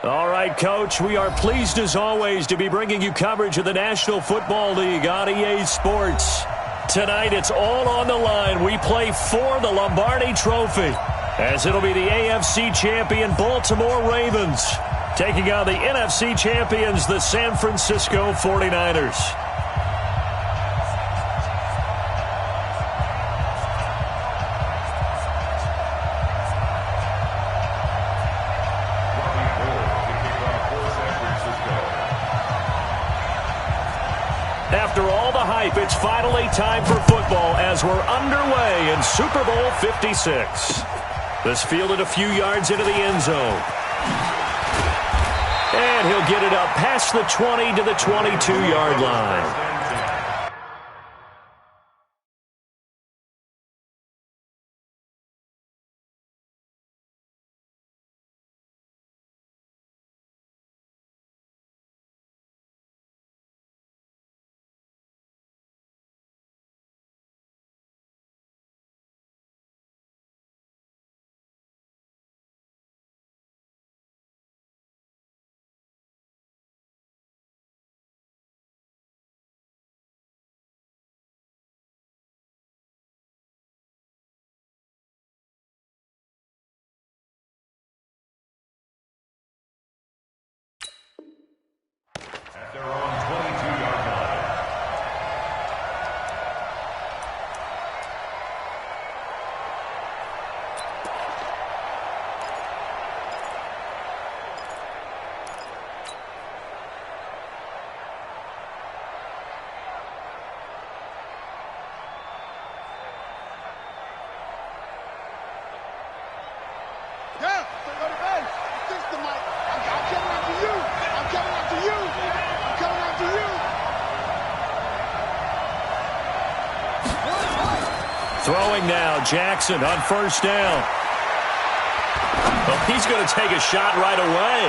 All right, Coach, we are pleased as always to be bringing you coverage of the National Football League on EA Sports. Tonight, it's all on the line. We play for the Lombardi Trophy, as it'll be the AFC champion Baltimore Ravens taking on the NFC champions, the San Francisco 49ers. After all the hype, it's finally time for football as we're underway in Super Bowl 56. This fielded a few yards into the end zone. And he'll get it up past the 20 to the 22-yard line. They're on 22-yard line. Yeah, they go to bed. System, Mike. I'm coming after you. I'm coming after you. I'm coming after you. Throwing now, Jackson on first down. Well, he's going to take a shot right away.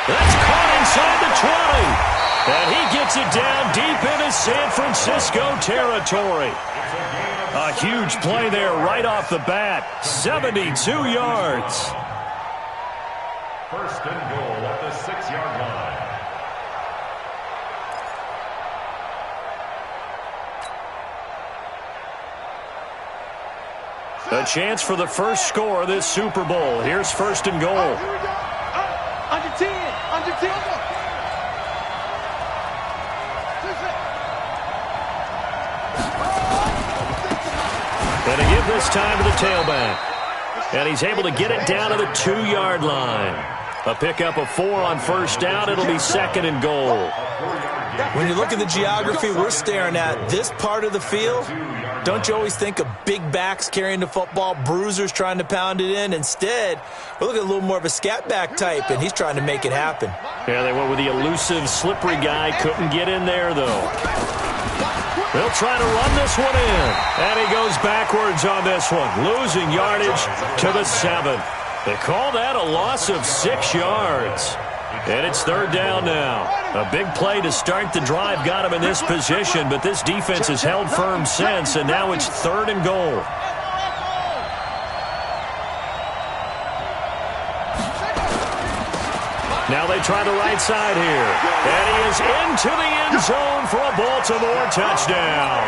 That's caught inside the 20. And he gets it down deep into San Francisco territory. A huge play there right off the bat. 72 yards. First and goal at the 6-yard line. A chance for the first score of this Super Bowl. Here's first and goal. Here we go. Under 10. Under 10. And to give this time to the tailback. And he's able to get it down to the 2-yard line. A pickup of 4 on first down. It'll be second and goal. When you look at the geography we're staring at, this part of the field, don't you always think of big backs carrying the football, bruisers trying to pound it in? Instead, we're looking at a little more of a scat back type, and he's trying to make it happen. Yeah, they went with the elusive, slippery guy. Couldn't get in there, though. They'll try to run this one in. And he goes backwards on this one, losing yardage to the 7. They call that a loss of 6 yards. And it's third down now. A big play to start the drive got him in this position, but this defense has held firm since, and now it's third and goal. Now they try the right side here. And he is into the end zone for a Baltimore touchdown.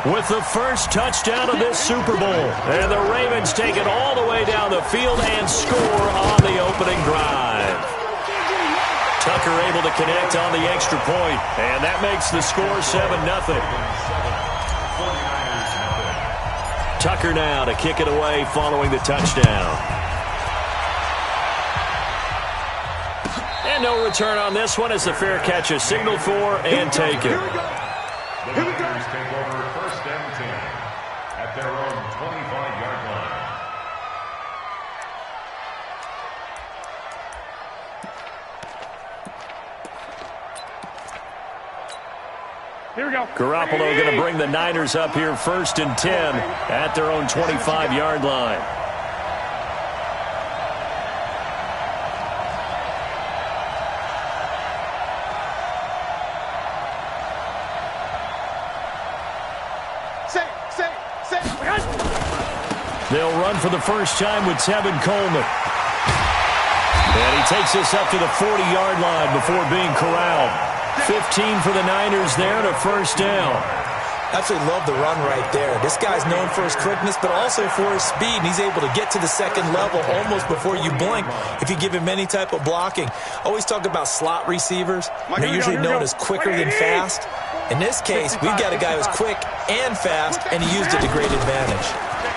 With the first touchdown of this Super Bowl. And the Ravens take it all the way down the field and score on the opening drive. Tucker able to connect on the extra point, and that makes the score 7-0. Tucker now to kick it away following the touchdown. And no return on this one as the fair catch is signaled for and taken. The Niners take over 1st and 10 at their own 25-yard line. Here we go. Garoppolo going to bring the Niners up here 1st and 10 at their own 25-yard line. They'll run for the first time with Tevin Coleman. And he takes this up to the 40-yard line before being corralled. 15 for the Niners there to first down. Absolutely love the run right there. This guy's known for his quickness, but also for his speed, and he's able to get to the second level almost before you blink if you give him any type of blocking. Always talk about slot receivers. They're usually known as quicker than fast. In this case, we've got a guy who's quick and fast, and he used it to great advantage.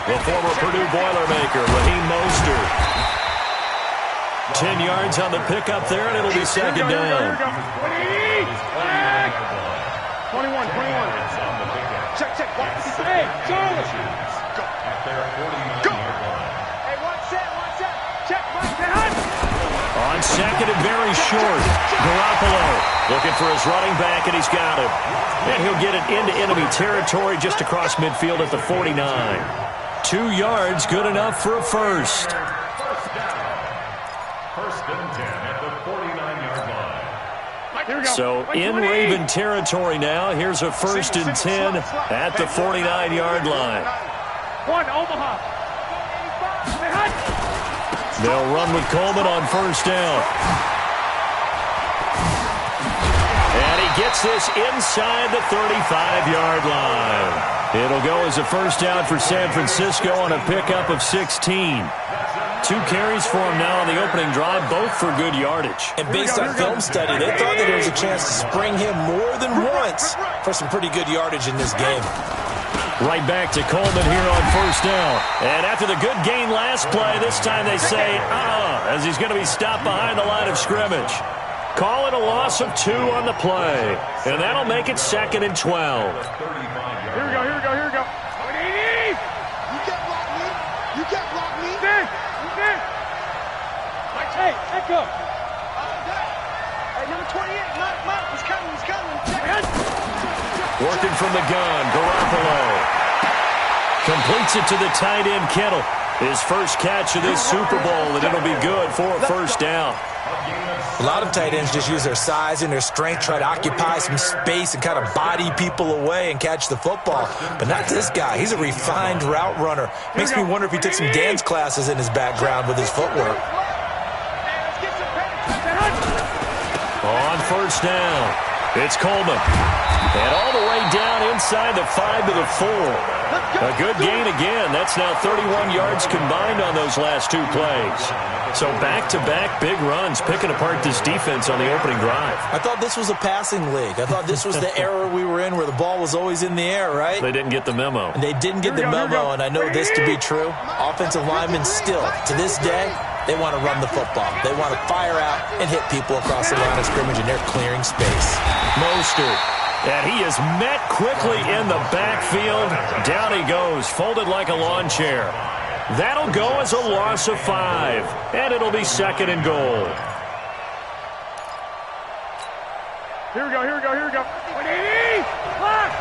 The former Purdue Boilermaker, Raheem Mostert. 10 yards on the pickup there, and it'll be second down. 21. Check. Hey, Charlie. Go. Hey, one set. Check. On second and very short. Garoppolo looking for his running back, and he's got him. And he'll get it into enemy territory just across midfield at the 49. 2 yards, good enough for a first. 1st and 10 at the 49-yard line. So in Raven territory now. Here's a 1st and 10 at the 49-yard line. One, Omaha. They'll run with Coleman on first down. And he gets this inside the 35-yard line. It'll go as a first down for San Francisco on a pickup of 16. 2 carries for him now on the opening drive, both for good yardage. And based on film study, they thought that there was a chance to spring him more than once for some pretty good yardage in this game. Right back to Coleman here on first down. And after the good gain last play, this time they say, as he's going to be stopped behind the line of scrimmage. Call it a loss of 2 on the play. And that'll make it 2nd and 12. Here we go. You can't block me. Hey, back up. Hey, number 28, Mike, he's coming. Working from the gun, Garoppolo. Completes it to the tight end, Kittle. His first catch of this Super Bowl, and it'll be good for a first down. A lot of tight ends just use their size and their strength, try to occupy some space and kind of body people away and catch the football. But not this guy. He's a refined route runner. Makes me wonder if he took some dance classes in his background with his footwork. On first down, it's Coleman. And all the way down inside the 5 to the 4. A good gain again. That's now 31 yards combined on those last 2 plays. So back-to-back big runs, picking apart this defense on the opening drive. I thought this was a passing league. I thought this was the era we were in where the ball was always in the air, right? They didn't get the memo. And they didn't get the memo, and I know this to be true. Offensive linemen still, to this day, they want to run the football. They want to fire out and hit people across the line of scrimmage, and they're clearing space. Mostert. And he is met quickly in the backfield. Down he goes, folded like a lawn chair. That'll go as a loss of 5. And it'll be 2nd and goal. Here we go. 180! Block!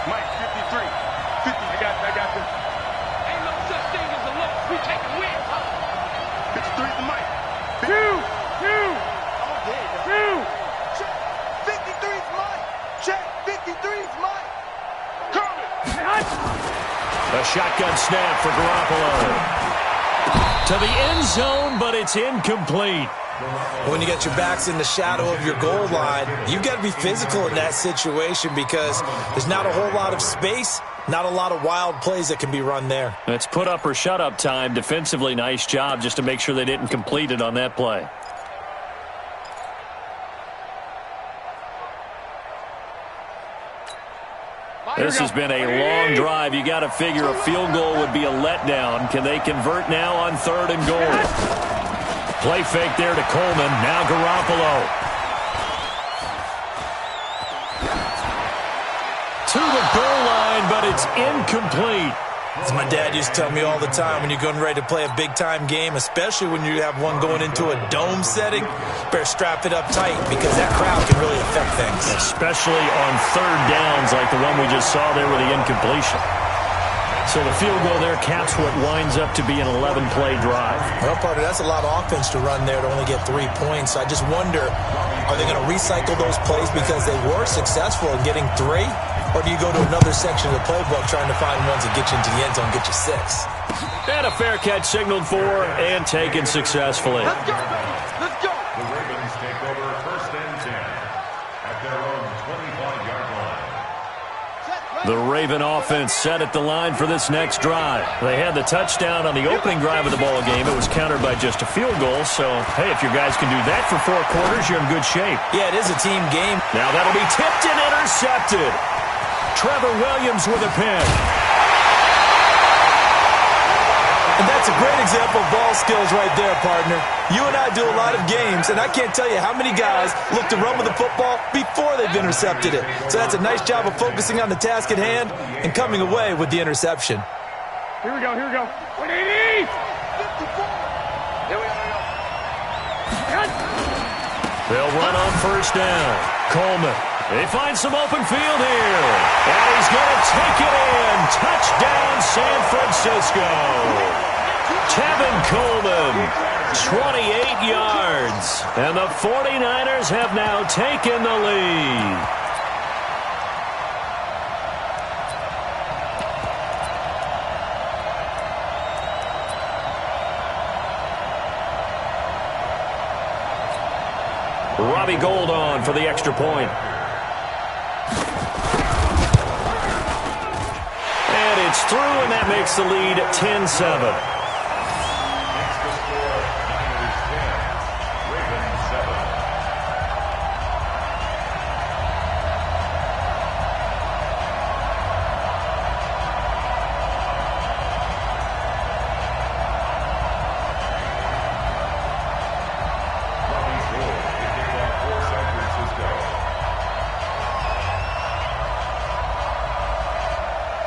Mike, 53. 50, I got this. Ain't no such thing as a loss. We take a win. 53 to Mike. 2! 53's Mike. Check. 53's Mike. Kermit. A shotgun snap for Garoppolo. To the end zone, but it's incomplete. When you get your backs in the shadow of your goal line, you've got to be physical in that situation because there's not a whole lot of space, not a lot of wild plays that can be run there. It's put up or shut up time. Defensively, nice job just to make sure they didn't complete it on that play. This has been a long drive. You got to figure a field goal would be a letdown. Can they convert now on 3rd and goal? Play fake there to Coleman. Now Garoppolo. To the goal line, but it's incomplete. As my dad used to tell me all the time, when you're getting ready to play a big-time game, especially when you have one going into a dome setting, better strap it up tight because that crowd can really affect things. Especially on 3rd downs like the one we just saw there with the incompletion. So the field goal there caps what winds up to be an 11-play drive. Well, partner, that's a lot of offense to run there to only get 3 points. I just wonder, are they going to recycle those plays because they were successful in getting 3? Or do you go to another section of the playbook trying to find ones that get you into the end zone and get you 6? And a fair catch signaled for and taken successfully. Let's go, baby. Let's go. The Ravens take over 1st and 10 at their own 25-yard line. The Raven offense set at the line for this next drive. They had the touchdown on the opening drive of the ball game. It was countered by just a field goal. So, hey, if your guys can do that for 4 quarters, you're in good shape. Yeah, it is a team game. Now that'll be tipped and intercepted. Trevor Williams with a pick. And that's a great example of ball skills right there, partner. You and I do a lot of games, and I can't tell you how many guys look to run with the football before they've intercepted it. So that's a nice job of focusing on the task at hand and coming away with the interception. Here we go. 180. 54. Here we go. They'll run on 1st down. Coleman. They find some open field here. And he's going to take it in. Touchdown, San Francisco. Tevin Coleman, 28 yards. And the 49ers have now taken the lead. Robbie Gould on for the extra point. And it's through, and that makes the lead 10-7.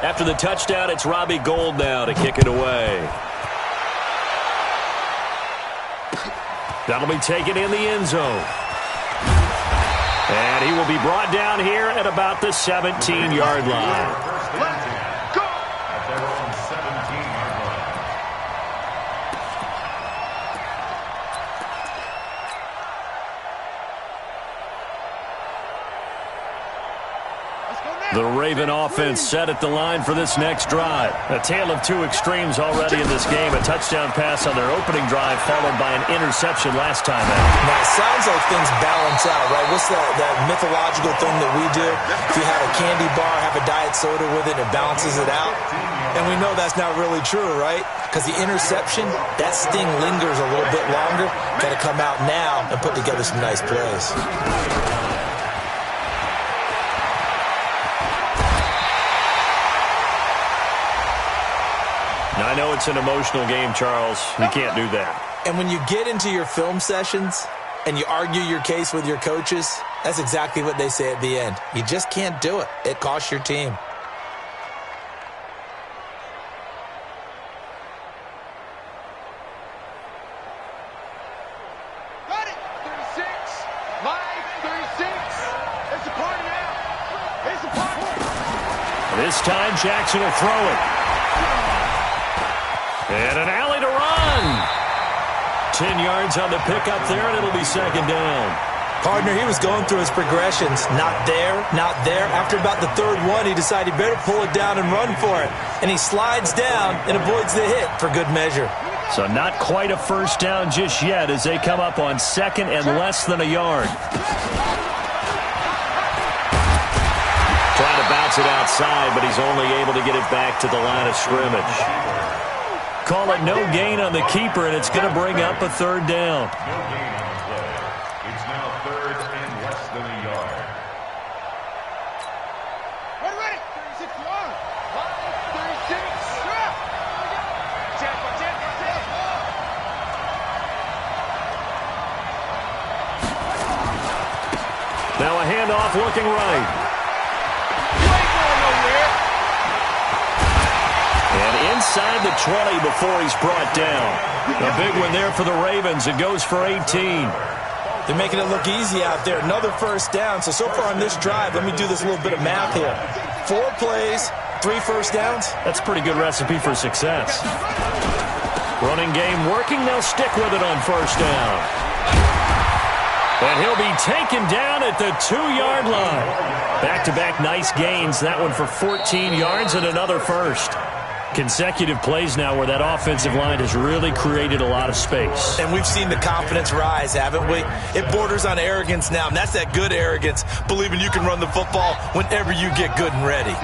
After the touchdown, it's Robbie Gould now to kick it away. That'll be taken in the end zone. And he will be brought down here at about the 17-yard line. Let's go! At their own 17-yard line. The Raven offense set at the line for this next drive. A tale of 2 extremes already in this game. A touchdown pass on their opening drive followed by an interception last time out. Now, it sounds like things balance out, right? What's that mythological thing that we do? If you have a candy bar, have a diet soda with it, it balances it out. And we know that's not really true, right? Because the interception, that sting lingers a little bit longer. Got to come out now and put together some nice plays. Now, I know it's an emotional game, Charles. You can't do that. And when you get into your film sessions and you argue your case with your coaches, that's exactly what they say at the end. You just can't do it. It costs your team. Got it. 36. Live 36. It's a party now. It's a party. This time, Jackson will throw it. And an alley to run. 10 yards on the pickup there, and it'll be 2nd down. Partner, he was going through his progressions. Not there, not there. After about the 3rd one, he decided he better pull it down and run for it. And he slides down and avoids the hit for good measure. So not quite a 1st down just yet as they come up on 2nd and less than a yard. Trying to bounce it outside, but he's only able to get it back to the line of scrimmage. Call it no gain on the keeper, and it's going to bring up a 3rd down. No gain on the play. It's now 3rd and less than a yard. Ready. off looking right. And inside the 20 before he's brought down. A big one there for the Ravens. It goes for 18. They're making it look easy out there. Another first down. So far on this drive, let me do this little bit of math here. 4 plays, 3 first downs. That's a pretty good recipe for success. Running game working. They'll stick with it on first down. And he'll be taken down at the 2-yard line. Back-to-back nice gains. That one for 14 yards and another first. Consecutive plays now where that offensive line has really created a lot of space. And we've seen the confidence rise, haven't we? It borders on arrogance now, and that's that good arrogance, believing you can run the football whenever you get good and ready.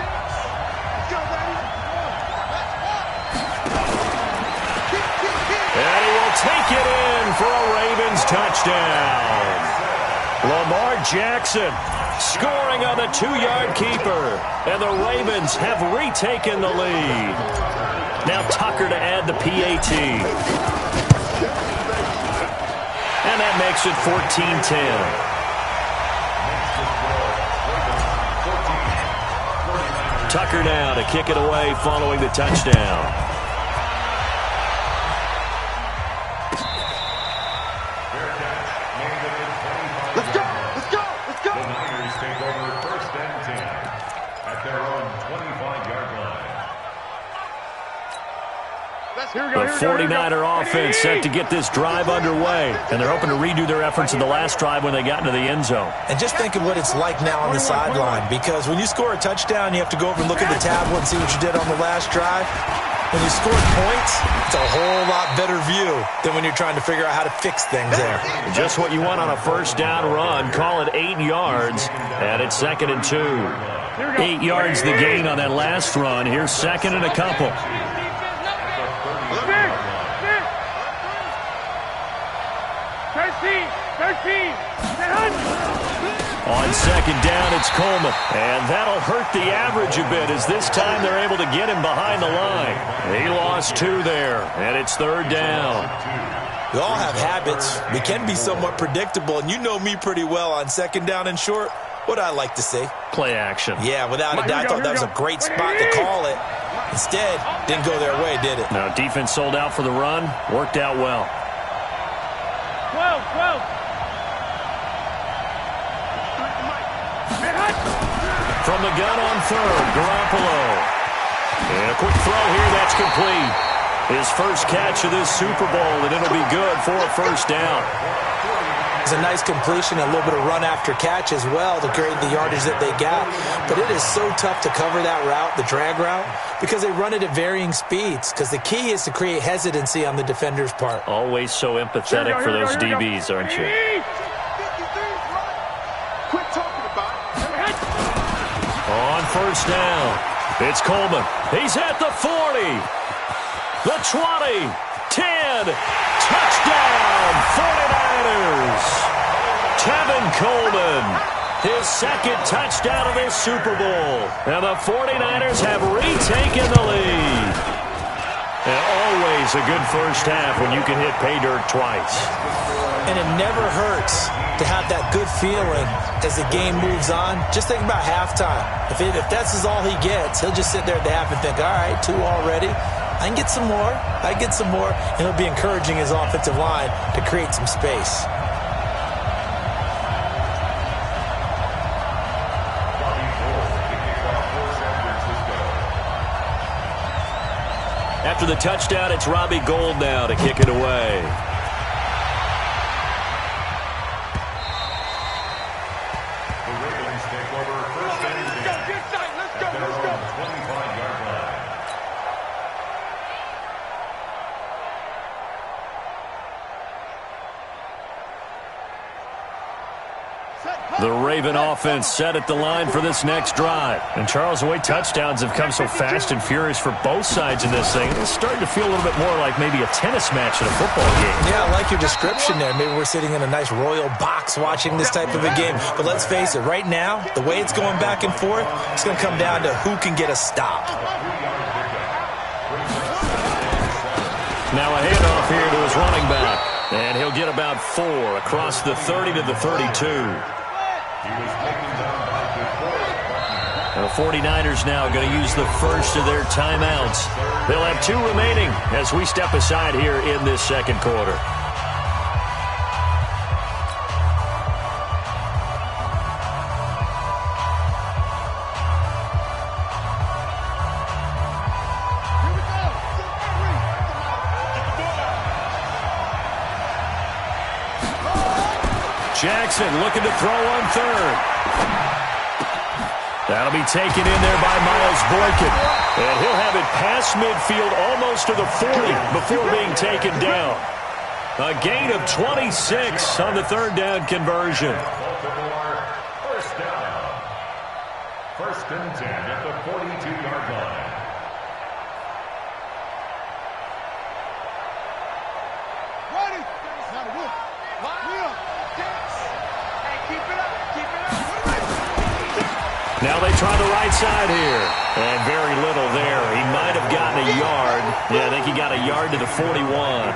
And he will take it in for a Ravens touchdown. Lamar Jackson scoring on the 2-yard keeper. And the Ravens have retaken the lead. Now Tucker to add the PAT. And that makes it 14-10. Tucker now to kick it away following the touchdown. The 49er offense set to get this drive underway, and they're hoping to redo their efforts in the last drive when they got into the end zone. And just think of what it's like now on the sideline, because when you score a touchdown, you have to go over and look at the tablet and see what you did on the last drive. When you scored points, it's a whole lot better view than when you're trying to figure out how to fix things there. Just what you want on a first down run. Call it 8 yards, and it's 2nd and 2. 8 yards the gain on that last run. Here's 2nd and a couple. On 2nd down, it's Coleman. And that'll hurt the average a bit as this time they're able to get him behind the line. He lost 2 there, and it's 3rd down. We all have habits. We can be somewhat predictable, and you know me pretty well on 2nd down and short. What I like to see? Play action. Yeah, without a doubt. I thought that was a great spot to call it. Instead, didn't go their way, did it? No, defense sold out for the run. Worked out well. 12. From the gun on 3rd, Garoppolo. And a quick throw here, that's complete. His first catch of this Super Bowl, and it'll be good for a first down. It's a nice completion, a little bit of run after catch as well to create the yardage that they got. But it is so tough to cover that route, the drag route, because they run it at varying speeds. Because the key is to create hesitancy on the defender's part. Always so empathetic for those DBs, aren't you? Quit talking about it. On first down, it's Coleman. He's at the 40, the 20, 10, touchdown, 49ers. Tevin Coleman, his 2nd touchdown of this Super Bowl. And the 49ers have retaken the lead. And always a good first half when you can hit pay dirt twice. And it never hurts to have that good feeling as the game moves on. Just think about halftime. If that's all he gets, he'll just sit there at the half and think, all right, 2 already. I can get some more. And he'll be encouraging his offensive line to create some space. After the touchdown, it's Robbie Gould now to kick it away. The Ravens take over 1st and 10 at their own 25-yard line. The Raven offense set at the line for this next drive. And Charles, the way touchdowns have come so fast and furious for both sides in this thing, it's starting to feel a little bit more like maybe a tennis match in a football game. Yeah, I like your description there. Maybe we're sitting in a nice royal box watching this type of a game. But let's face it, right now, the way it's going back and forth, it's going to come down to who can get a stop. Now a handoff here to his running back. And he'll get about 4 across the 30 to the 32. He was taken down by the The 49ers now going to use the first of their timeouts. They'll have 2 remaining as we step aside here in this second quarter. Jackson looking to throw on third. That'll be taken in there by Miles Boykin. And he'll have it past midfield almost to the 40 before being taken down. A gain of 26 on the third down conversion. first down. 1st and 10 at the 42-yard line. Now they try the right side here. And very little there. He might have gotten a yard. Yeah, I think he got a yard to the 41.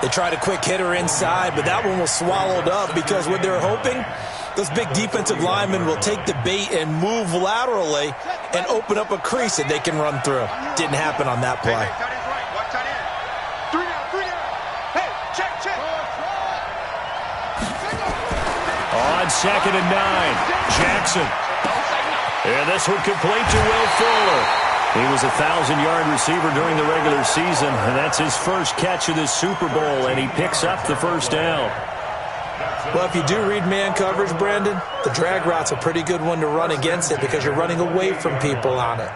They tried a quick hitter inside, but that one was swallowed up because what they're hoping, those big defensive linemen will take the bait and move laterally and open up a crease that they can run through. Didn't happen on that play. On 2nd and 9, Jackson. And this one complete to Will Fuller. He was a 1,000-yard receiver during the regular season, and that's his first catch of this Super Bowl, and he picks up the first down. Well, if you do read man coverage, Brandon, the drag route's a pretty good one to run against it because you're running away from people on it.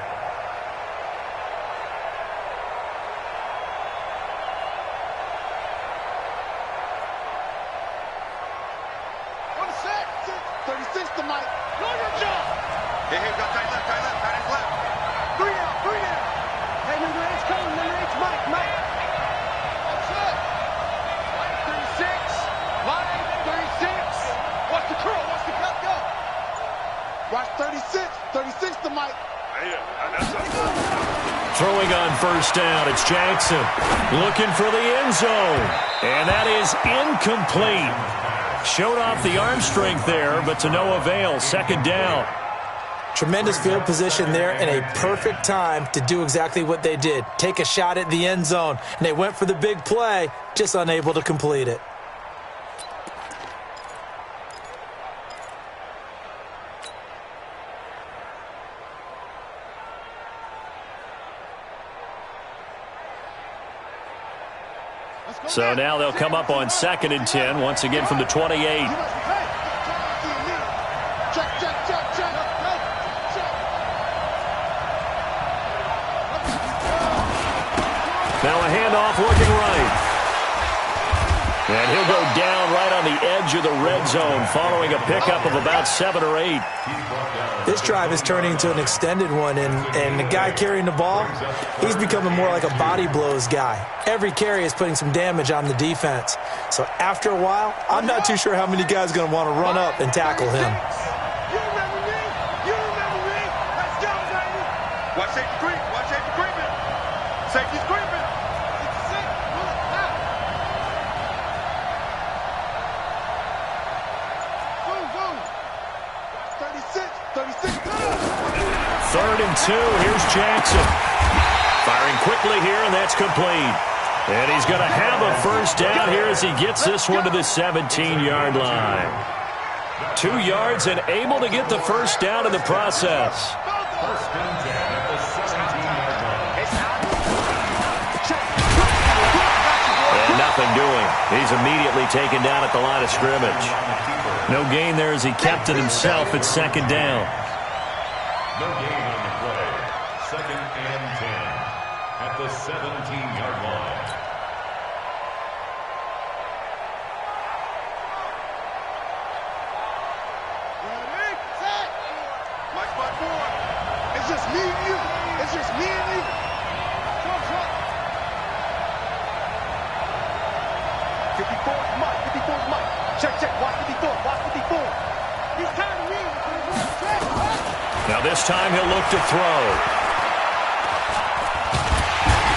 Throwing on first down, it's Jackson looking for the end zone, and that is incomplete. Showed off the arm strength there, but to no avail. 2nd down. Tremendous field position there and a perfect time to do exactly what they did. Take a shot at the end zone, and they went for the big play, just unable to complete it. So now they'll come up on 2nd and 10, once again from the 28. Now a handoff looking right. And he'll go down right on the edge of the red zone following a pickup of about 7 or 8. This drive is turning into an extended one, and the guy carrying the ball, he's becoming more like a body blows guy. Every carry is putting some damage on the defense. So after a while, I'm not too sure how many guys are going to want to run up and tackle him. You remember me? You remember me? Let's go, baby! Watch safety creep. Watch safety creeping. Safety's creeping. Third and 2, here's Jackson. Firing quickly here, and that's complete. And he's going to have a first down here as he gets this one to the 17-yard line. 2 yards and able to get the first down in the process. 1st and 10 at the 17-yard line. And nothing doing. He's immediately taken down at the line of scrimmage. No gain there as he kept it himself at 2nd down. No gain on the play. 2nd and 10 at the 17-yard line. My spot 4. It's just me and you. It's just me and you. Come on. 54 is Mike. 54 is Mike. Check. Watch 54. Watch 54. He's tired of me. Now this time he'll look to throw.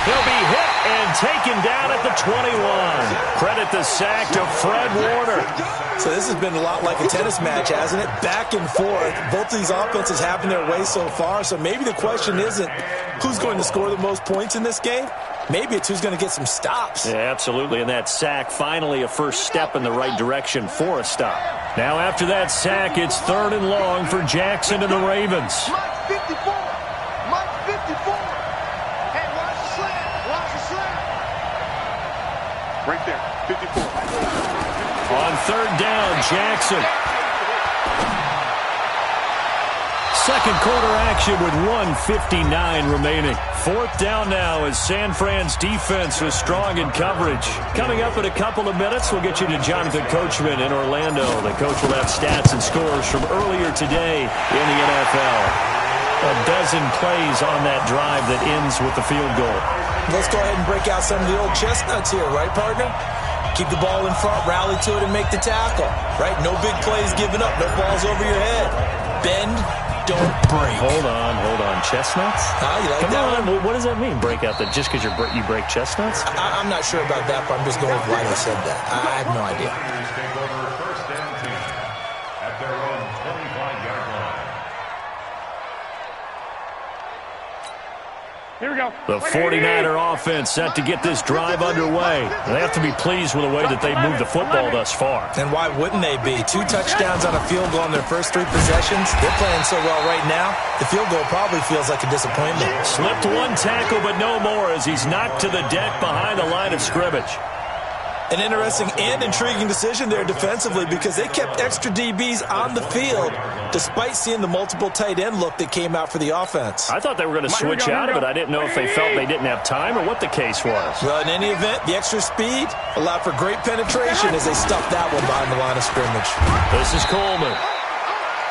He'll be hit and taken down at the 21. Credit the sack to Fred Warner. So this has been a lot like a tennis match, hasn't it? Back and forth. Both of these offenses having their way so far. So maybe the question isn't who's going to score the most points in this game. Maybe it's who's going to get some stops. Yeah, absolutely. And that sack, finally a first step in the right direction for a stop. Now after that sack, it's 3rd and long for Jackson and the Ravens. Mike 54. Mike 54. Hey, watch the slant. Watch the slant. Right there, 54. On 3rd down, Jackson. Second quarter action with 1:59 remaining. 4th down now as San Fran's defense is strong in coverage. Coming up in a couple of minutes, we'll get you to Jonathan Coachman in Orlando. The coach will have stats and scores from earlier today in the NFL. A dozen plays on that drive that ends with the field goal. Let's go ahead and break out some of the old chestnuts here, right, partner? Keep the ball in front, rally to it, and make the tackle, right? No big plays given up, no balls over your head. Bend, don't break. Hold on. Chestnuts? You like Come that on. one? What does that mean, break out that just because you break chestnuts? I'm not sure about that, but I'm just going with why they said that. I have no idea. Take over 1st and 10 at their own 25-yard line. Here we go. The 49er offense set to get this drive underway. They have to be pleased with the way that they've moved the football thus far. And why wouldn't they be? 2 touchdowns on a field goal in their first 3 possessions. They're playing so well right now, the field goal probably feels like a disappointment. Slipped one tackle, but no more as he's knocked to the deck behind the line of scrimmage. An interesting and intriguing decision there defensively because they kept extra DBs on the field despite seeing the multiple tight end look that came out for the offense. I thought they were going to switch out of it. I didn't know if they felt they didn't have time or what the case was. Well, in any event, the extra speed allowed for great penetration as they stuffed that one behind the line of scrimmage. This is Coleman.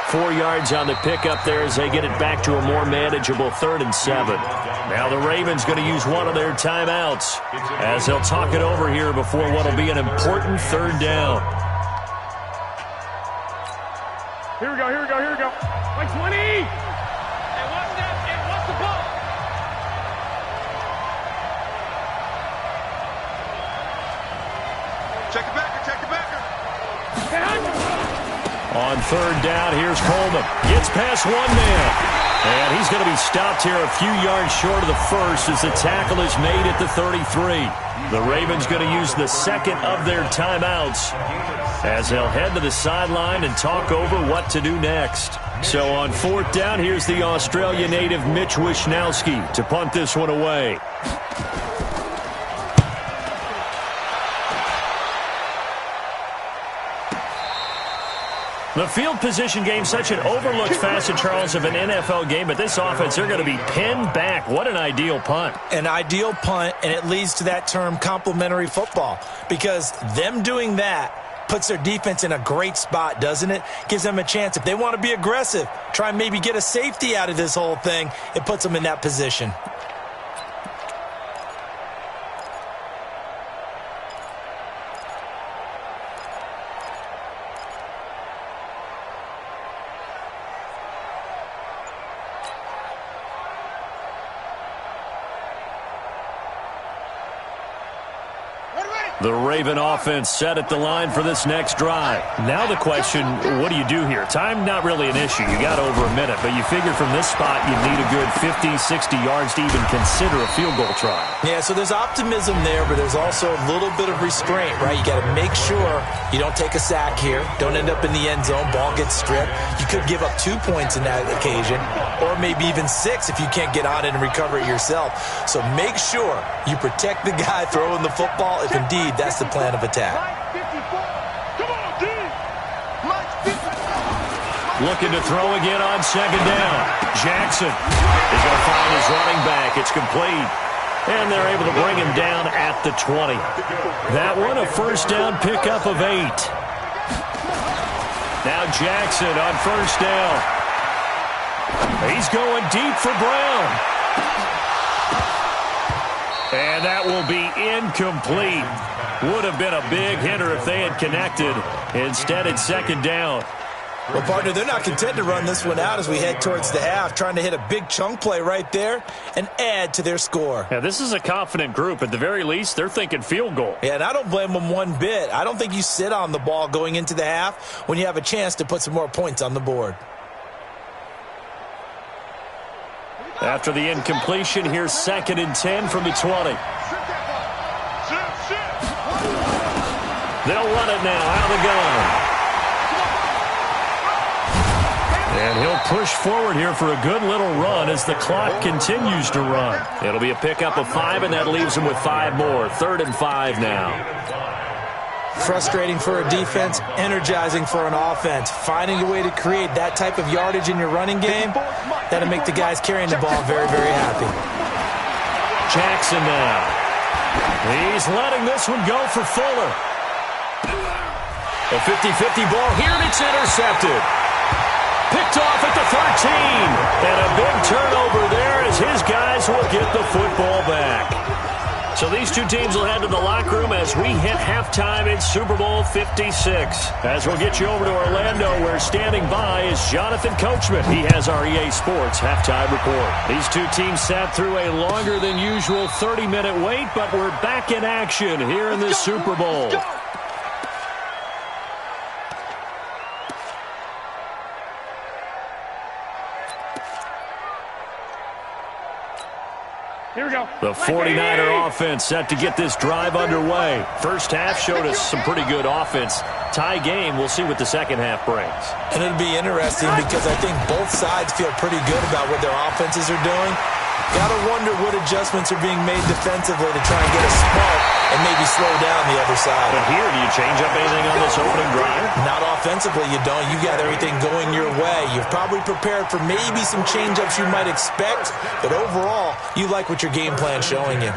4 yards on the pickup there as they get it back to a more manageable 3rd and 7. Now the Ravens going to use one of their timeouts as they'll talk it over here before what will be an important 3rd down. Here we go. Like 20. Hey, watch that. Hey, watch the ball. Check the backer. On 3rd down, here's Coleman. Gets past one man. And he's going to be stopped here a few yards short of the first as the tackle is made at the 33. The Ravens going to use the second of their timeouts as they'll head to the sideline and talk over what to do next. So on 4th down, here's the Australia native Mitch Wishnowsky to punt this one away. The field position game, such an overlooked facet, Charles, of an NFL game, but this offense, they're going to be pinned back. What an ideal punt. An ideal punt, and it leads to that term complementary football because them doing that puts their defense in a great spot, doesn't it? Gives them a chance. If they want to be aggressive, try and maybe get a safety out of this whole thing, it puts them in that position. The Raven offense set at the line for this next drive. Now the question, what do you do here? Time not really an issue. You got over a minute, but you figure from this spot you'd need a good 50, 60 yards to even consider a field goal try. Yeah, so there's optimism there, but there's also a little bit of restraint, right? You got to make sure you don't take a sack here, don't end up in the end zone, ball gets stripped. You could give up 2 points in that occasion, or maybe even 6 if you can't get on it and recover it yourself. So make sure you protect the guy throwing the football if indeed that's the plan of attack. Come on, D. Mike 54. Looking to throw again on 2nd down. Jackson is going to find his running back. It's complete. And they're able to bring him down at the 20. That one, a 1st down pickup of 8. Now Jackson on 1st down. He's going deep for Brown. And that will be incomplete. Would have been a big hitter if they had connected. Instead, it's 2nd down. Well, partner, they're not content to run this one out as we head towards the half, trying to hit a big chunk play right there and add to their score. Yeah, this is a confident group. At the very least, they're thinking field goal. Yeah, and I don't blame them one bit. I don't think you sit on the ball going into the half when you have a chance to put some more points on the board. After the incompletion, here's 2nd and 10 from the 20. They'll run it now out of the gun. And he'll push forward here for a good little run as the clock continues to run. It'll be a pickup of 5, and that leaves him with 5 more. 3rd and 5 now. Frustrating for a defense, energizing for an offense. Finding a way to create that type of yardage in your running game, that'll make the guys carrying the ball very, very happy. Jackson now. He's letting this one go for Fuller. A 50-50 ball here, and it's intercepted. Picked off at the 13. And a big turnover there as his guys will get the football back. So these two teams will head to the locker room as we hit halftime in Super Bowl 56. As we'll get you over to Orlando, where standing by is Jonathan Coachman. He has our EA Sports halftime report. These two teams sat through a longer than usual 30-minute wait, but we're back in action here in the Super Bowl. Here we go. The 49er offense set to get this drive underway. First half showed us some pretty good offense. Tie game, we'll see what the second half brings. And it'll be interesting because I think both sides feel pretty good about what their offenses are doing. Got to wonder what adjustments are being made defensively to try and get a spark and maybe slow down the other side. But here, do you change up anything on this opening drive? Not offensively, you don't. You got everything going your way. You've probably prepared for maybe some change-ups you might expect, but overall, you like what your game plan's showing you.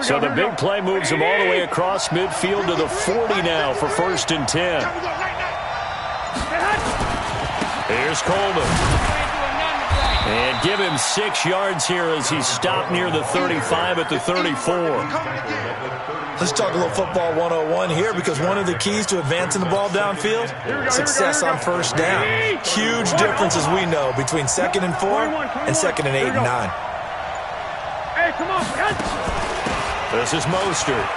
So the big play moves him all the way across midfield to the 40 now for 1st and 10. Here's Coleman. And give him 6 yards here as he's stopped near the 35 at the 34. Let's talk a little football 101 here, because one of the keys to advancing the ball downfield, success on first down. Huge difference, as we know, between 2nd and 4 and 2nd and 8 and 9. Hey, come on, This is Mostert.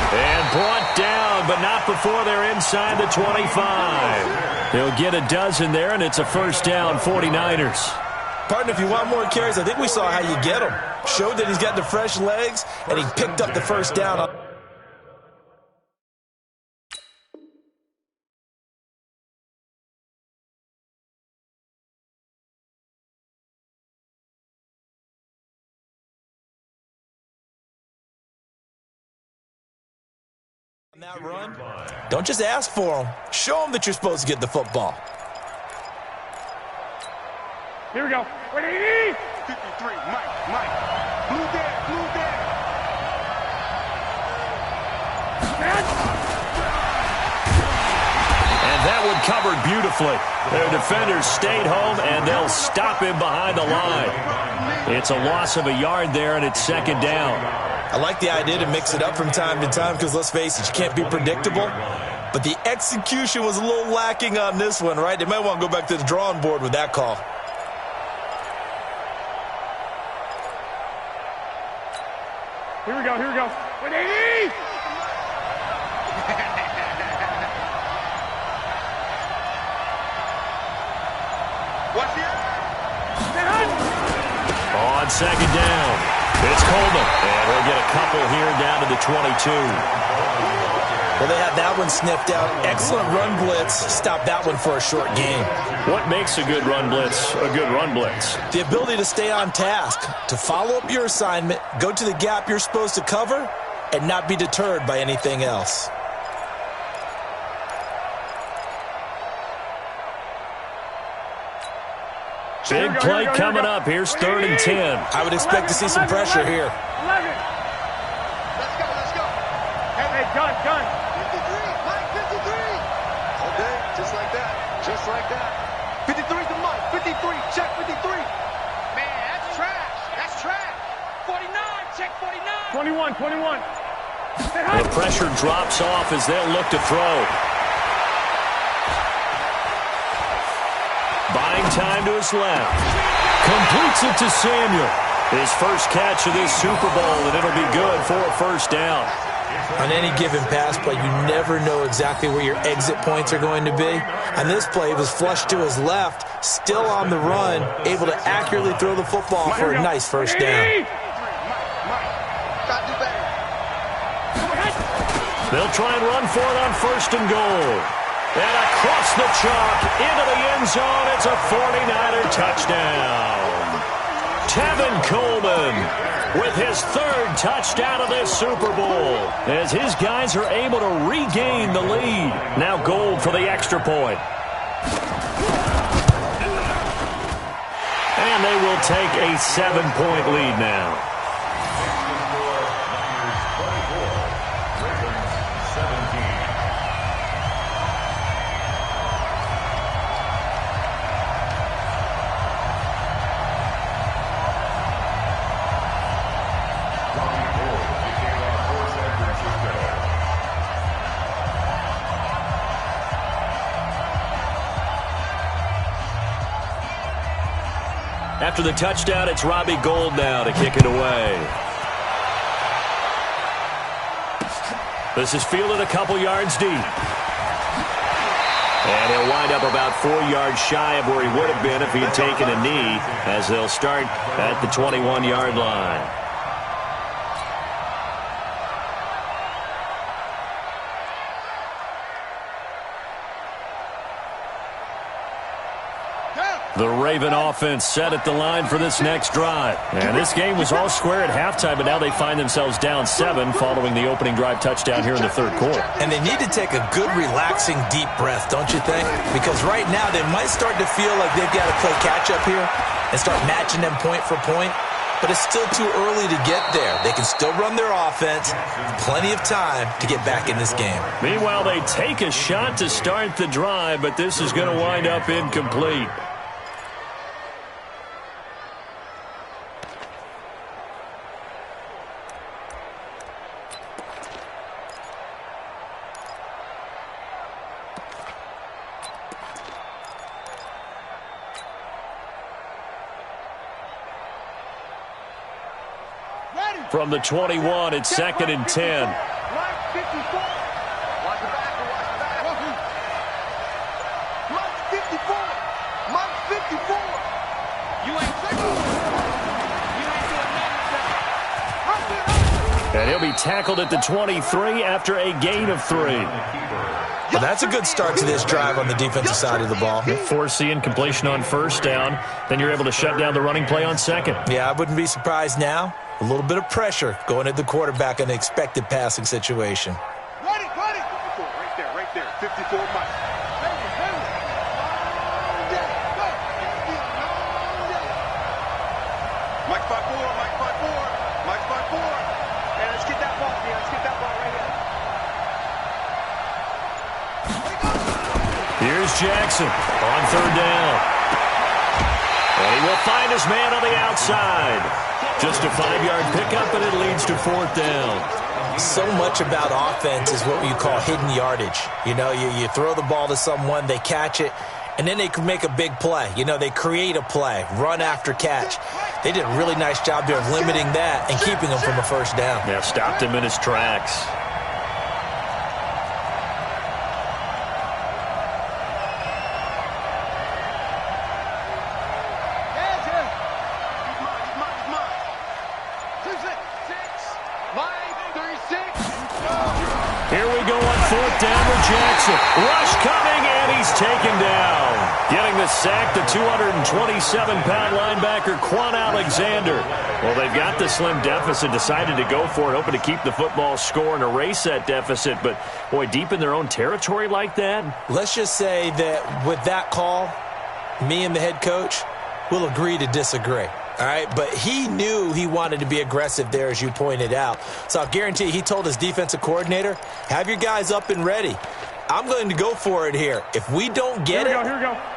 And brought down, but not before they're inside the 25. He'll get a dozen there, and it's a 1st down, 49ers. Partner, if you want more carries, I think we saw how you get them. Showed that he's got the fresh legs, and he picked up the 1st down. On that run, don't just ask for them. Show them that you're supposed to get the football. Here we go. Ready? 53, Mike. Blue dead. And that one covered beautifully. Their defenders stayed home, and they'll stop him behind the line. It's a loss of a yard there, and it's 2nd down. I like the idea to mix it up from time to time because, let's face it, you can't be predictable. But the execution was a little lacking on this one, right? They might want to go back to the drawing board with that call. Here we go. Ready? What's here? On 2nd down, it's Coleman. And he'll get a couple here down to the 22. Well, they had that one sniffed out. Excellent run blitz. Stop that one for a short game. What makes a good run blitz a good run blitz? The ability to stay on task, to follow up your assignment, go to the gap you're supposed to cover, and not be deterred by anything else. Big play coming up. Here's 3rd and 10. I would expect to see some pressure here. 11. Let's go. Hey, gun. 53, Mike, 53. Okay, just like that. 53 to Mike. 53, check 53. Man, that's trash. 49, check 21. The pressure drops off as they'll look to throw. Buying time to his left. Completes it to Samuel. His first catch of this Super Bowl, and it'll be good for a first down. On any given pass play, you never know exactly where your exit points are going to be. On this play, it was flushed to his left, still on the run, able to accurately throw the football for a nice first down. They'll try and run for it on first and goal. And across the chalk, into the end zone, it's a 49er touchdown. Tevin Coleman with his third touchdown of this Super Bowl as his guys are able to regain the lead. Now Gold for the extra point. And they will take a 7-point lead now. After the touchdown, it's Robbie Gould now to kick it away. This is fielded a couple yards deep. And he'll wind up about 4 yards shy of where he would have been if he had taken a knee, as they'll start at the 21-yard line. The Raven offense set at the line for this next drive. And this game was all square at halftime, but now they find themselves down 7 following the opening drive touchdown here in the third quarter. And they need to take a good, relaxing, deep breath, don't you think? Because right now they might start to feel like they've got to play catch-up here and start matching them point for point. But it's still too early to get there. They can still run their offense. Plenty of time to get back in this game. Meanwhile, they take a shot to start the drive, but this is going to wind up incomplete. From the 21, it's 2nd and 10. Mike 54. Watch the back. Mike 54. Mike 54. You ain't doing And he'll be tackled at the 23 after a gain of 3. Well, that's a good start to this drive on the defensive side of the ball. Forcing completion on first down. Then you're able to shut down the running play on second. Yeah, I wouldn't be surprised now. A little bit of pressure going at the quarterback in the expected passing situation. Ready. 54, right there. 54, Mike. Mike 5-4. And let's get that ball, right here. Here's Jackson on third down. And he will find his man on the outside. Just a 5-yard pickup, and it leads to 4th down. So much about offense is what you call hidden yardage. You know, you throw the ball to someone, they catch it, and then they can make a big play. You know, they create a play, run after catch. They did a really nice job there of limiting that and keeping him from a first down. Yeah, stopped him in his tracks. Jackson, rush coming, and he's taken down. Getting the sack, the 227-pound linebacker, Quan Alexander. Well, they've got the slim deficit, decided to go for it, hoping to keep the football score and erase that deficit. But, boy, deep in their own territory like that? Let's just say that with that call, me and the head coach will agree to disagree. All right, but he knew he wanted to be aggressive there, as you pointed out. So I'll guarantee you, he told his defensive coordinator, have your guys up and ready. I'm going to go for it here. If we don't get it,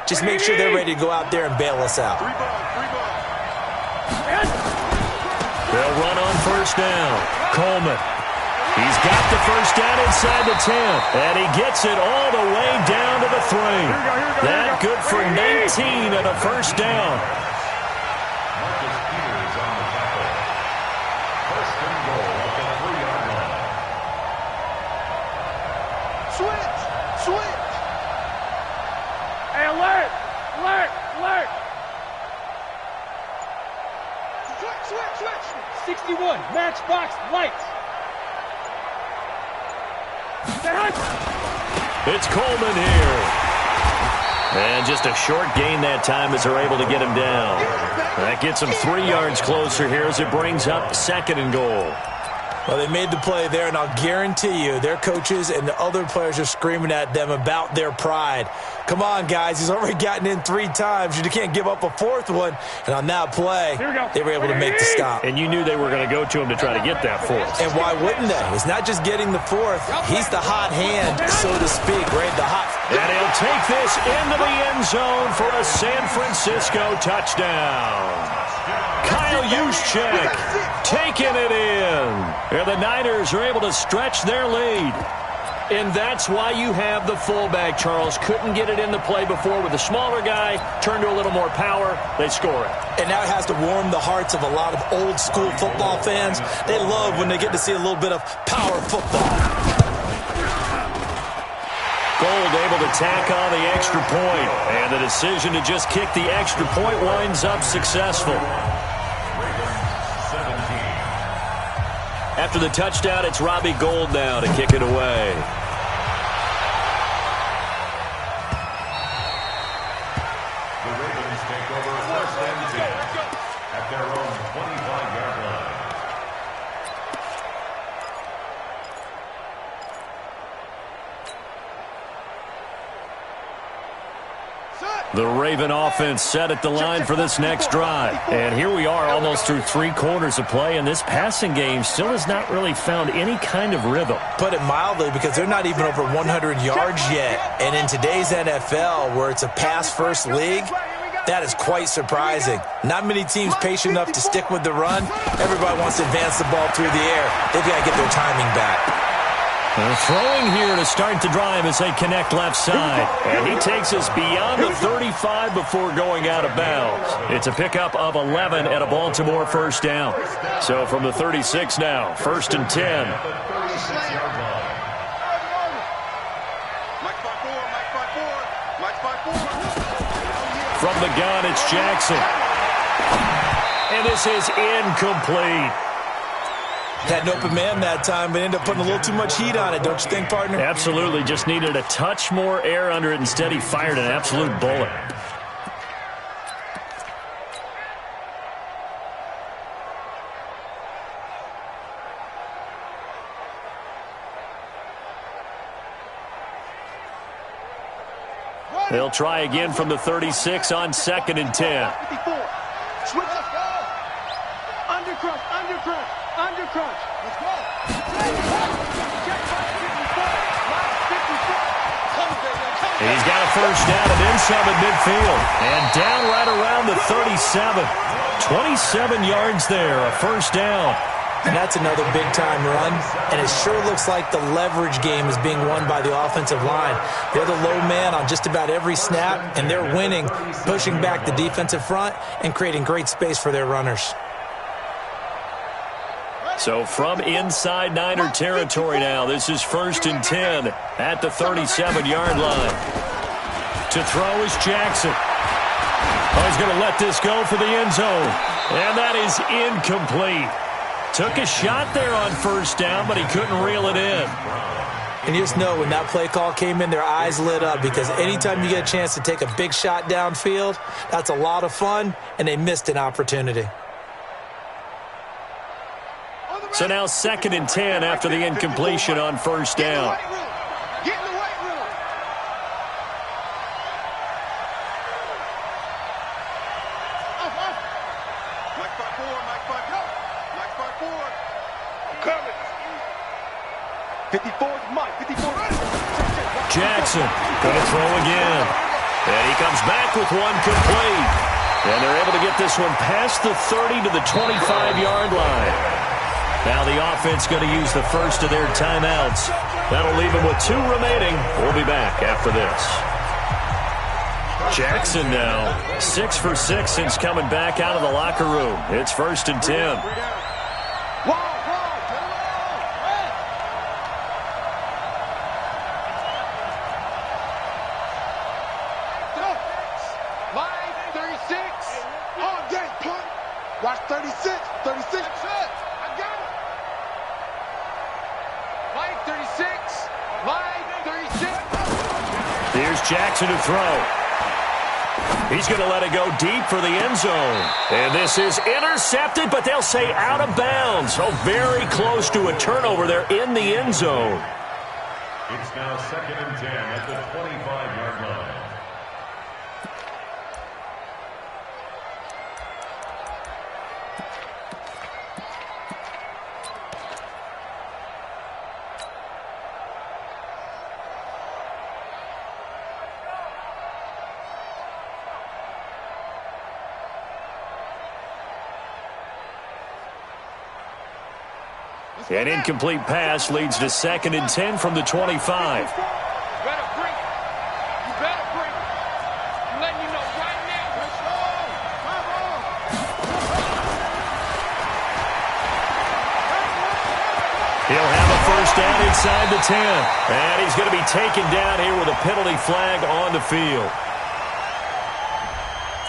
just make sure they're ready to go out there and bail us out. They'll run on first down. Coleman. He's got the first down inside the 10. And he gets it all the way down to the 3. That good for 19 and a first down. Switch! Hey, alert! Switch! 61, matchbox, lights. It's Coleman here. And just a short gain that time as they're able to get him down. That gets him 3 yards closer here as it brings up 2nd and goal. Well, they made the play there, and I'll guarantee you their coaches and the other players are screaming at them about their pride. Come on, guys. He's already gotten in 3 times. You can't give up a 4th one. And on that play, they were able to make the stop. And you knew they were going to go to him to try to get that 4th. And why wouldn't they? It's not just getting the 4th. He's the hot hand, so to speak, right? The hot. And he'll take this into the end zone for a San Francisco touchdown. Kyle Juszczyk taking it in. And the Niners are able to stretch their lead. And that's why you have the fullback, Charles. Couldn't get it in the play before with the smaller guy. Turned to a little more power. They score it. And now it has to warm the hearts of a lot of old-school football fans. They love when they get to see a little bit of power football. Gold able to tack on the extra point. And the decision to just kick the extra point winds up successful. After the touchdown, it's Robbie Gould now to kick it away. The Ravens take over 1st and 10 at their own 25-yard line. The Raven offense set at the line for this next drive. And here we are almost through 3 quarters of play, and this passing game still has not really found any kind of rhythm. Put it mildly, because they're not even over 100 yards yet. And in today's NFL, where it's a pass-first league, that is quite surprising. Not many teams patient enough to stick with the run. Everybody wants to advance the ball through the air. They've got to get their timing back. Throwing here to start the drive as they connect left side. And he takes us beyond the 35 before going out of bounds. It's a pickup of 11 at a Baltimore first down. So from the 36 now, 1st and 10. From the gun, it's Jackson. And this is incomplete. Had an open man that time, but ended up putting a little too much heat on it, don't you think, partner? Absolutely. Just needed a touch more air under it. Instead, he fired an absolute bullet. They'll try again from the 36 on 2nd and 10. 54. Switch. Undercrunch. Let's go. He's got a first down and then some at midfield. And down right around the 37. 27 yards there, a first down. And that's another big-time run. And it sure looks like the leverage game is being won by the offensive line. They're the low man on just about every snap, and they're winning, pushing back the defensive front and creating great space for their runners. So from inside Niner territory now, this is 1st and 10 at the 37-yard line. To throw is Jackson. Oh, he's going to let this go for the end zone. And that is incomplete. Took a shot there on first down, but he couldn't reel it in. And you just know when that play call came in, their eyes lit up, because anytime you get a chance to take a big shot downfield, that's a lot of fun, and they missed an opportunity. So now 2nd and 10 after the incompletion on first down. Get in the weight room. Mike 5-4. I'm coming. 54's Mike. 54. Jackson going to throw again. And he comes back with one complete. And they're able to get this one past the 30 to the 25-yard line. Now the offense going to use the first of their timeouts. That'll leave them with 2 remaining. We'll be back after this. Jackson now 6 for 6 since coming back out of the locker room. It's 1st and 10. Line 36. On deck, punt. Watch 36. 36. I got it. Line 36. Line 36. Here's Jackson to throw. He's going to let it go deep for the end zone. And this is intercepted, but they'll say out of bounds. So very close to a turnover there in the end zone. It's now 2nd and 10 at the 25-yard line. An incomplete pass leads to 2nd and 10 from the 25. You better bring it. You better bring it. You let me know right now. Let's go. He'll have a first down inside the 10. And he's going to be taken down here with a penalty flag on the field.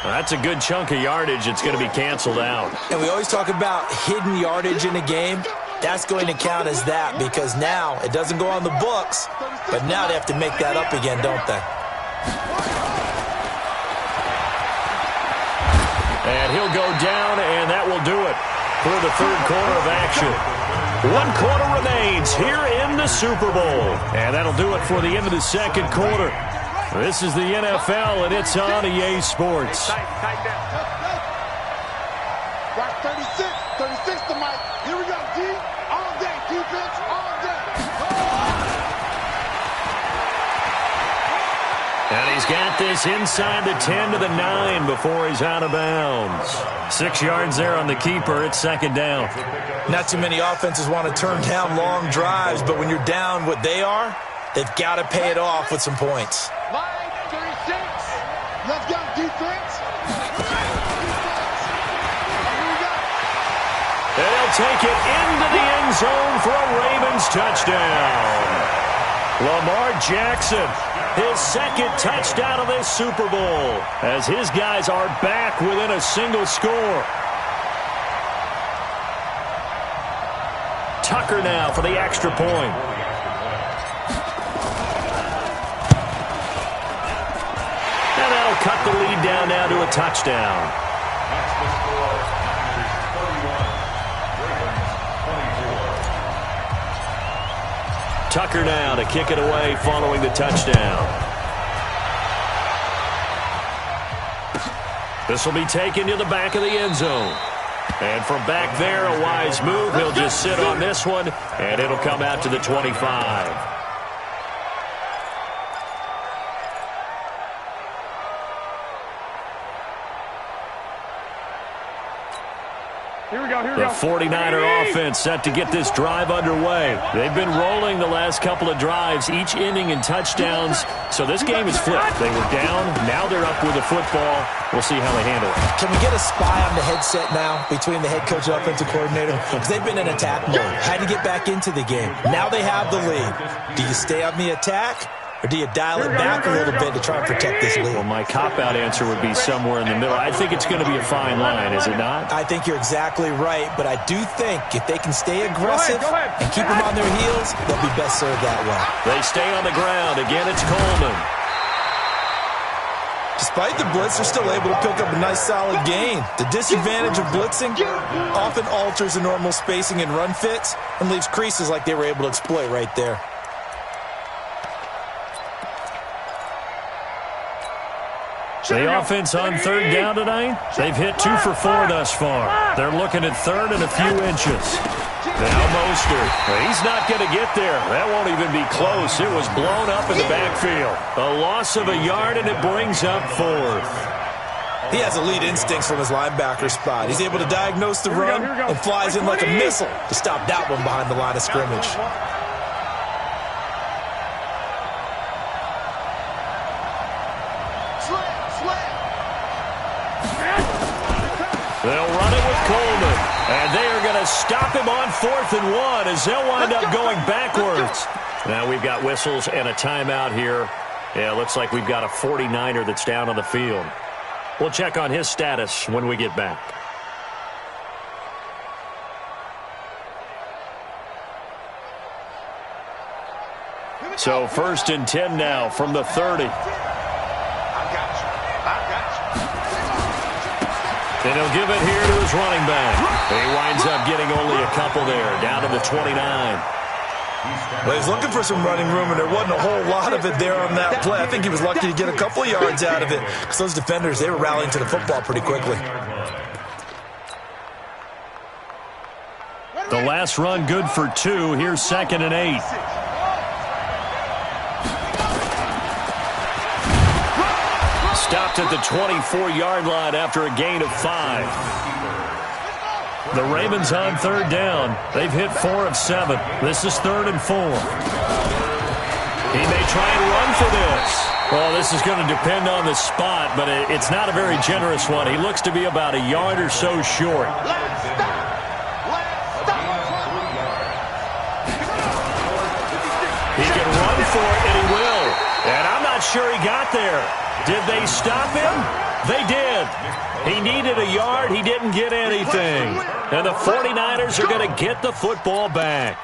That's a good chunk of yardage. It's going to be canceled out. And we always talk about hidden yardage in a game. That's going to count as that because now it doesn't go on the books, but now they have to make that up again, don't they? And he'll go down, and that will do it for the 3rd quarter of action. 1 quarter remains here in the Super Bowl. And that'll do it for the end of the 2nd quarter. This is the NFL, and it's on EA Sports. Watch 36. 36 to Mike. Here we go, D. All day. Defense, all day. And he's got this inside the 10 to the 9 before he's out of bounds. 6 yards there on the keeper. It's 2nd down. Not too many offenses want to turn down long drives, but when you're down what they are, they've got to pay it off with some points. Line 36. Let's go, defense. They'll take it into the end zone for a Ravens touchdown. Lamar Jackson, his 2nd touchdown of this Super Bowl, as his guys are back within a single score. Tucker now for the extra point. And that'll cut the lead down now to a touchdown. That's the score. Tucker now to kick it away following the touchdown. This will be taken to the back of the end zone. And from back there, a wise move. He'll just sit on this one, and it'll come out to the 25. Here we go. The 49er offense set to get this drive underway. They've been rolling the last couple of drives, each inning in touchdowns. So this game is flipped. They were down. Now they're up with the football. We'll see how they handle it. Can we get a spy on the headset now between the head coach and offensive coordinator? Because they've been in attack mode. Had to get back into the game. Now they have the lead. Do you stay on the attack? Or do you dial it back a little bit to try and protect this lead? Well, my cop-out answer would be somewhere in the middle. I think it's going to be a fine line, is it not? I think you're exactly right, but I do think if they can stay aggressive and keep them on their heels, they'll be best served that way. They stay on the ground. Again, it's Coleman. Despite the blitz, they're still able to pick up a nice solid gain. The disadvantage of blitzing often alters the normal spacing and run fits and leaves creases like they were able to exploit right there. The offense on 3rd down tonight, they've hit 2 for 4 thus far. They're looking at 3rd and a few inches. Now Mostert. He's not going to get there. That won't even be close. It was blown up in the backfield. A loss of a yard, and it brings up 4th. He has elite instincts from his linebacker spot. He's able to diagnose the run and flies in like a missile to stop that one behind the line of scrimmage. They'll run it with Coleman, and they are going to stop him on 4th and 1 as they'll wind up going backwards. Now we've got whistles and a timeout here. Yeah, looks like we've got a 49er that's down on the field. We'll check on his status when we get back. So 1st and 10 now from the 30. And he'll give it here to his running back. He winds up getting only a couple there, down to the 29. Well, he's looking for some running room, and there wasn't a whole lot of it there on that play. I think he was lucky to get a couple of yards out of it because those defenders, they were rallying to the football pretty quickly. The last run good for 2. Here's 2nd and 8. Stopped at the 24-yard line after a gain of 5. The Ravens on 3rd down. They've hit 4 of 7. This is 3rd and 4. He may try and run for this. Well, this is going to depend on the spot, but it's not a very generous one. He looks to be about a yard or so short. He can run for it, and he will. And I'm not sure he got there. Did they stop him? They did. He needed a yard. He didn't get anything. And the 49ers are going to get the football back.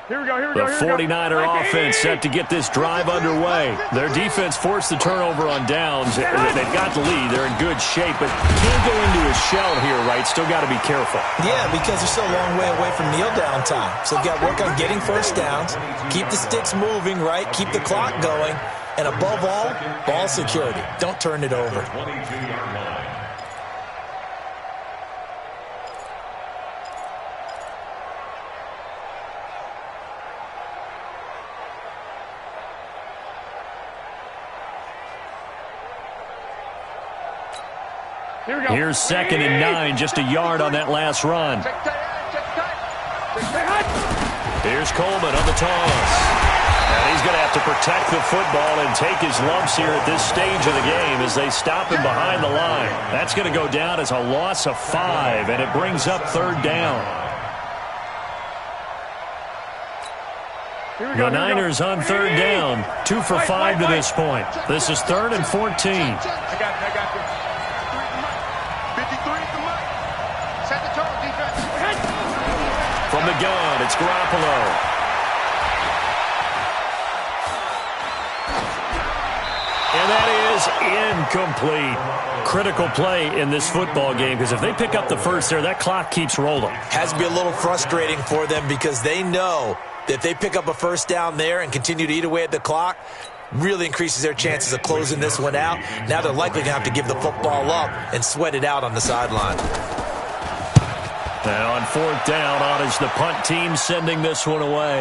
Here we go, The 49er offense set to get this drive underway. Their defense forced the turnover on downs. They've got the lead. They're in good shape, but can't go into a shell here, right? Still got to be careful. Yeah, because they're still a long way away from kneel down time. So they've got to work on getting first downs, keep the sticks moving, right? Keep the clock going. And above all, ball security. Don't turn it over. Here's 2nd and 9, just a yard on that last run. Here's Coleman on the toss. And he's going to have to protect the football and take his lumps here at this stage of the game as they stop him behind the line. That's going to go down as a loss of 5, and it brings up 3rd down. The Niners on 3rd down, 2 for 5 to this point. This is 3rd and 14. I got this. 53 is the mic. Set the tone, defense. From the gun, it's Garoppolo. And that is incomplete. Critical play in this football game because if they pick up the first there, that clock keeps rolling. Has to be a little frustrating for them because they know that if they pick up a first down there and continue to eat away at the clock, really increases their chances of closing this one out. Now they're likely going to have to give the football up and sweat it out on the sideline. And on 4th down, on is the punt team sending this one away.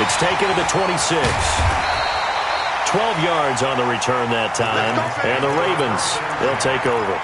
It's taken to the 26. 12 yards on the return that time. And the Ravens, they'll take over.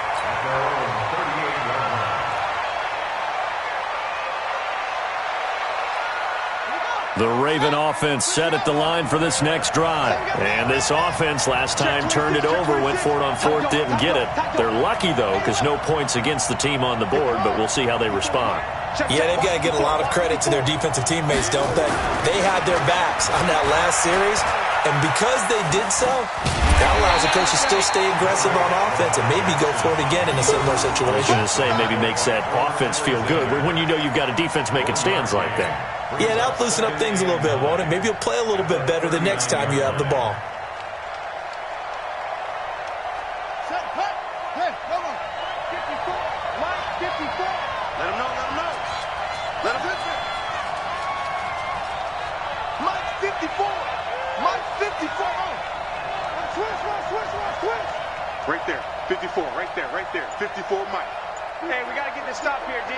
The Raven offense set at the line for this next drive. And this offense last time turned it over, went for it on 4th, didn't get it. They're lucky, though, because no points against the team on the board, but we'll see how they respond. Yeah, they've got to get a lot of credit to their defensive teammates, don't they? They had their backs on that last series, and because they did so, that allows the coach to still stay aggressive on offense and maybe go for it again in a similar situation. I was going to say maybe makes that offense feel good, but when you know you've got a defense making stands like that. Yeah, that'll loosen up things a little bit, won't it? Maybe you'll play a little bit better the next time you have the ball. Set, cut. Hey, come on. 54. Mike, 54. Let him know, let him know. Let him listen. Mike, 54. Mike, 54. Switch. Right there. 54, right there. 54, Mike. Hey, we got to get this stop here, D.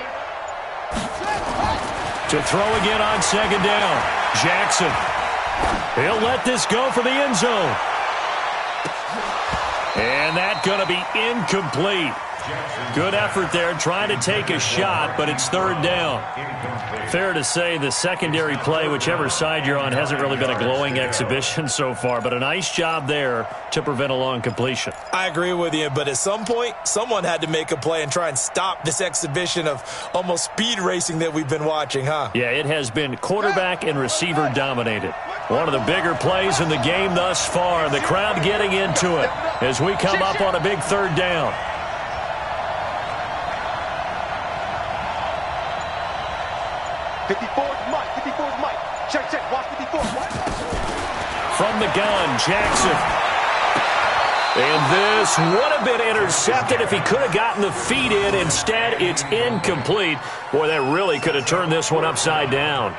To throw again on second down. Jackson. He'll let this go for the end zone. And that's going to be incomplete. Good effort there trying to take a shot, but it's third down. Fair to say the secondary play, whichever side you're on, hasn't really been a glowing exhibition so far, but a nice job there to prevent a long completion. I agree with you, but at some point, someone had to make a play and try and stop this exhibition of almost speed racing that we've been watching, huh? Yeah, it has been quarterback and receiver dominated. One of the bigger plays in the game thus far, and the crowd getting into it as we come up on a big third down. Check. Watch 54. From the gun, Jackson. And this would have been intercepted if he could have gotten the feet in. Instead, it's incomplete. Boy, that really could have turned this one upside down.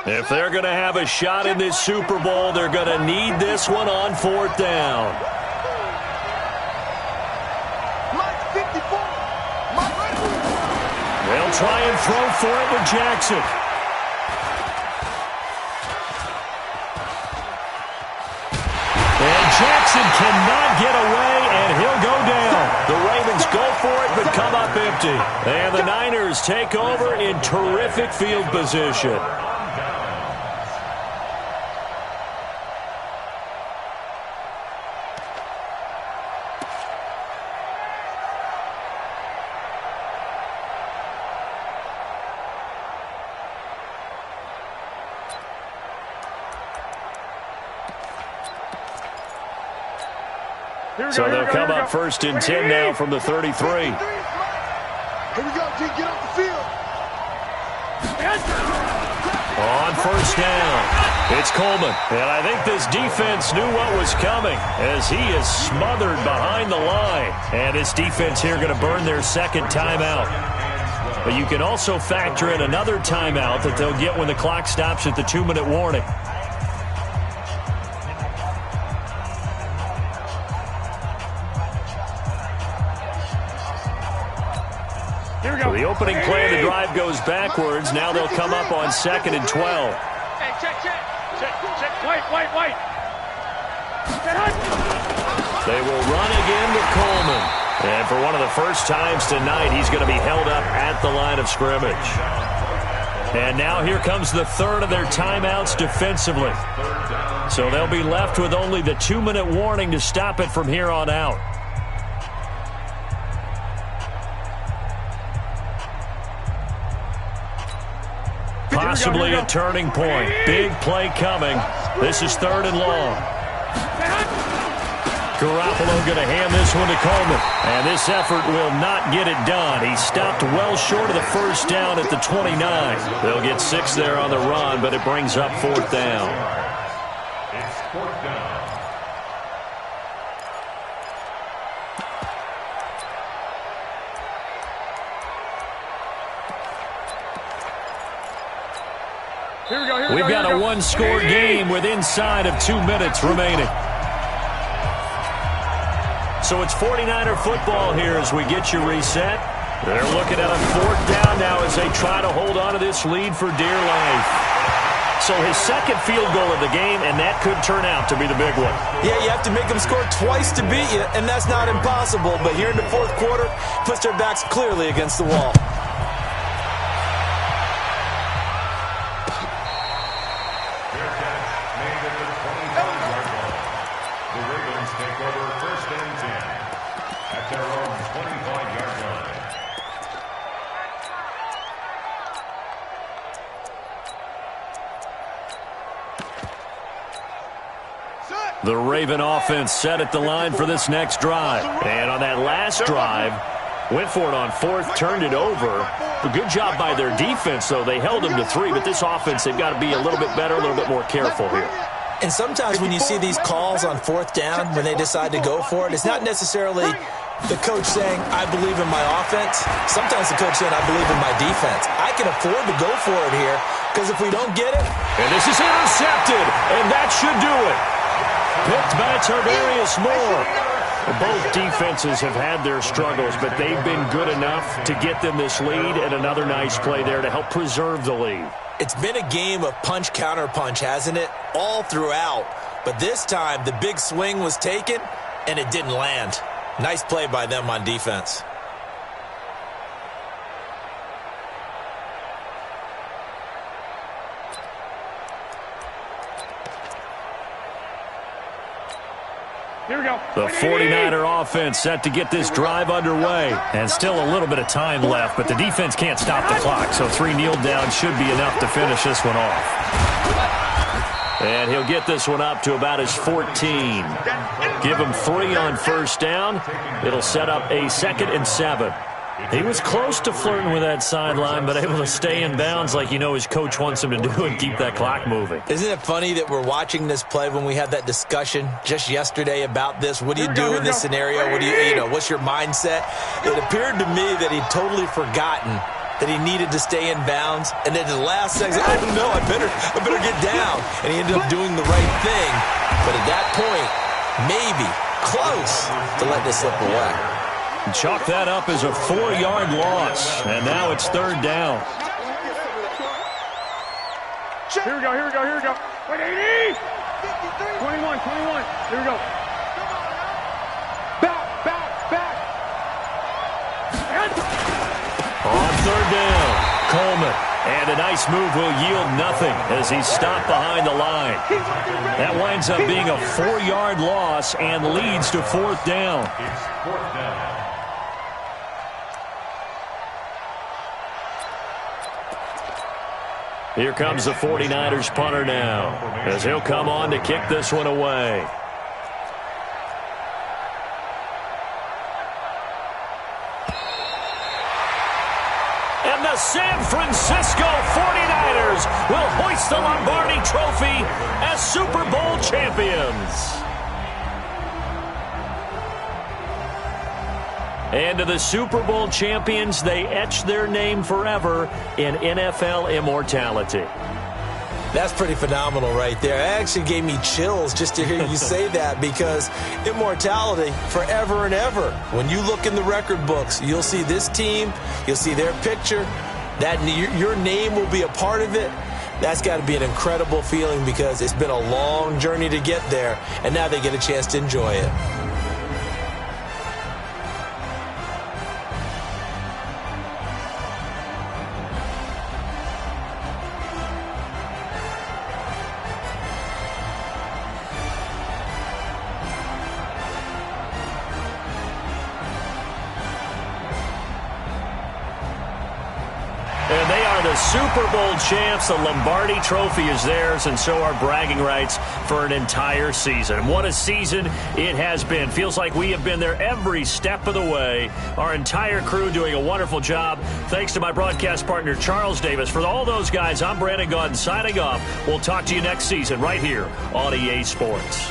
If they're going to have a shot in this Super Bowl, they're going to need this one on fourth down. They'll try and throw for it with Jackson. And Jackson cannot get away, and he'll go down. The Ravens go for it, but come up empty. And the Niners take over in terrific field position. So they'll come up first and 10 now from the 33. Here we go, G. Get off the field. On first down, it's Coleman. And I think this defense knew what was coming as he is smothered behind the line. And this defense here going to burn their second timeout. But you can also factor in another timeout that they'll get when the clock stops at the 2-minute warning. The opening play of the drive goes backwards. Now they'll come up on 2nd and 12. Hey, check. Wait. They will run again with Coleman. And for one of the first times tonight, he's going to be held up at the line of scrimmage. And now here comes the third of their timeouts defensively. So they'll be left with only the 2-minute warning to stop it from here on out. Possibly a turning point. Big play coming. This is 3rd and long. Garoppolo going to hand this one to Coleman. And this effort will not get it done. He stopped well short of the first down at the 29. They'll get 6 there on the run, but it brings up 4th down. It's 4th down. We've got a one-score game with inside of 2 minutes remaining. So it's 49er football here as we get you reset. They're looking at a 4th down now as they try to hold on to this lead for dear life. So his second field goal of the game, and that could turn out to be the big one. Yeah, you have to make them score twice to beat you, and that's not impossible. But here in the 4th quarter, puts their backs clearly against the wall. The Raven offense set at the line for this next drive. And on that last drive, went for it on 4th, turned it over. A good job by their defense, though. They held them to 3, but this offense, they've got to be a little bit better, a little bit more careful here. And sometimes when you see these calls on 4th down, when they decide to go for it, it's not necessarily the coach saying, I believe in my offense. Sometimes the coach saying, I believe in my defense. I can afford to go for it here, because if we don't get it. And this is intercepted, and that should do it. Picked by Tardarius Moore. Both defenses have had their struggles, but they've been good enough to get them this lead, and another nice play there to help preserve the lead. It's been a game of punch-counter-punch, hasn't it? All throughout. But this time, the big swing was taken, and it didn't land. Nice play by them on defense. Here we go. The 49er offense set to get this drive underway. And still a little bit of time left, but the defense can't stop the clock, so 3 kneel downs should be enough to finish this one off. And he'll get this one up to about his 14. Give him 3 on first down. It'll set up a 2nd and 7. He was close to flirting with that sideline, but able to stay in bounds like you know his coach wants him to do and keep that clock moving. Isn't it funny that we're watching this play when we had that discussion just yesterday about this? What do you do in this scenario? What do you what's your mindset? It appeared to me that he'd totally forgotten that he needed to stay in bounds, and then the last second, oh no, I better get down. And he ended up doing the right thing. But at that point, maybe close to let this slip away. Chalk that up as a 4-yard loss, and now it's 3rd down. Here we go, here we go, here we go. Wait, 80! 21. Here we go. Back. On 3rd down, Coleman. And a nice move will yield nothing as he's stopped behind the line. That winds up being a 4-yard loss and leads to 4th down. It's 4th down. Here comes the 49ers punter now, as he'll come on to kick this one away. And the San Francisco 49ers will hoist the Lombardi Trophy as Super Bowl champions. And to the Super Bowl champions, they etch their name forever in NFL immortality. That's pretty phenomenal right there. It actually gave me chills just to hear you say that, because immortality forever and ever. When you look in the record books, you'll see this team, you'll see their picture, that your name will be a part of it. That's got to be an incredible feeling, because it's been a long journey to get there, and now they get a chance to enjoy it. And they are the Super Bowl champs. The Lombardi Trophy is theirs, and so are bragging rights for an entire season. What a season it has been. Feels like we have been there every step of the way. Our entire crew doing a wonderful job. Thanks to my broadcast partner, Charles Davis. For all those guys, I'm Brandon Gaudin signing off. We'll talk to you next season right here on EA Sports.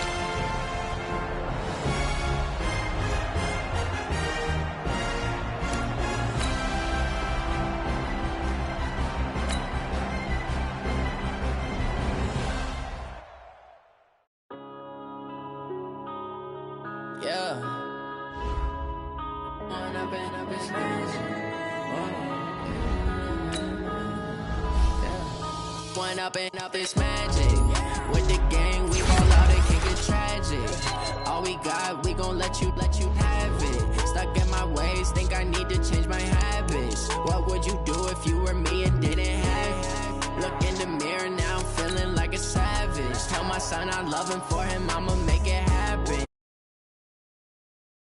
Up this magic with the gang, we all out, it can get tragic. All we got, we gon' let you have it. Stuck in my ways, think I need to change my habits. What would you do if you were me and didn't have it? Look in the mirror now, I'm feeling like a savage. Tell my son I love him, for him I'ma make it happen.